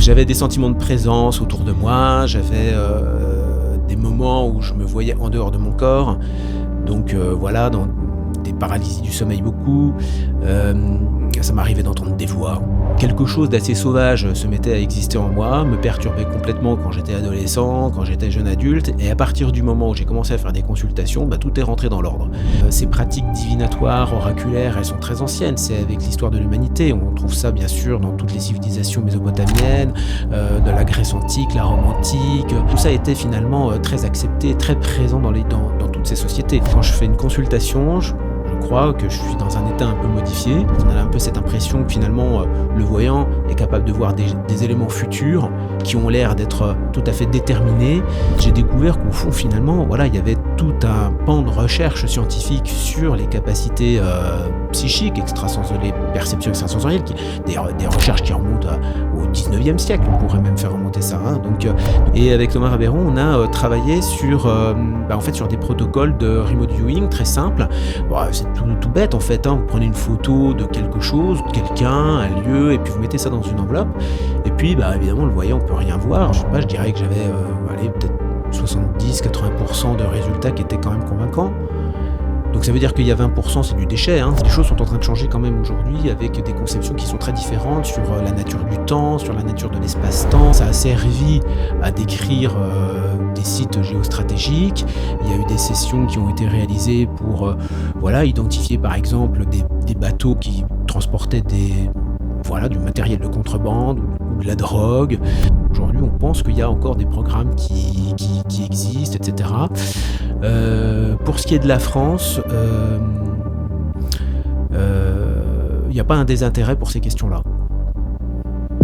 J'avais des sentiments de présence autour de moi, j'avais des moments où je me voyais en dehors de mon corps. Donc voilà, dans des paralysies du sommeil beaucoup. Ça m'arrivait d'entendre des voix. Quelque chose d'assez sauvage se mettait à exister en moi, me perturbait complètement quand j'étais adolescent, quand j'étais jeune adulte, et à partir du moment où j'ai commencé à faire des consultations, tout est rentré dans l'ordre. Ces pratiques divinatoires, oraculaires, elles sont très anciennes, c'est avec l'histoire de l'humanité. On trouve ça bien sûr dans toutes les civilisations mésopotamiennes, de la Grèce antique, la Rome antique. Tout ça était finalement très accepté, très présent dans toutes ces sociétés. Quand je fais une consultation, je crois que je suis dans un état un peu modifié. On a un peu cette impression que finalement le voyant est capable de voir des éléments futurs qui ont l'air d'être tout à fait déterminés. J'ai découvert qu'au fond finalement il y avait tout un pan de recherche scientifique sur les capacités psychiques, les perceptions extrasensorielles, des recherches qui remontent au 19e siècle, on pourrait même faire remonter ça. Et avec Thomas Rabeyron, on a travaillé sur des protocoles de remote viewing très simples. C'est tout bête en fait, vous prenez une photo de quelque chose, de quelqu'un, un lieu, et puis vous mettez ça dans une enveloppe, et puis évidemment le voyant on peut rien voir. Je dirais que j'avais peut-être 70-80% de résultats qui étaient quand même convaincants. Donc ça veut dire qu'il y a 20%, c'est du déchet. Les choses sont en train de changer quand même aujourd'hui, avec des conceptions qui sont très différentes sur la nature du temps, sur la nature de l'espace-temps. Ça a servi à décrire des sites géostratégiques. Il y a eu des sessions qui ont été réalisées pour identifier par exemple des bateaux qui transportaient du matériel de contrebande ou de la drogue. Aujourd'hui, on pense qu'il y a encore des programmes qui existent, etc. Pour ce qui est de la France, il n'y a pas un désintérêt pour ces questions-là.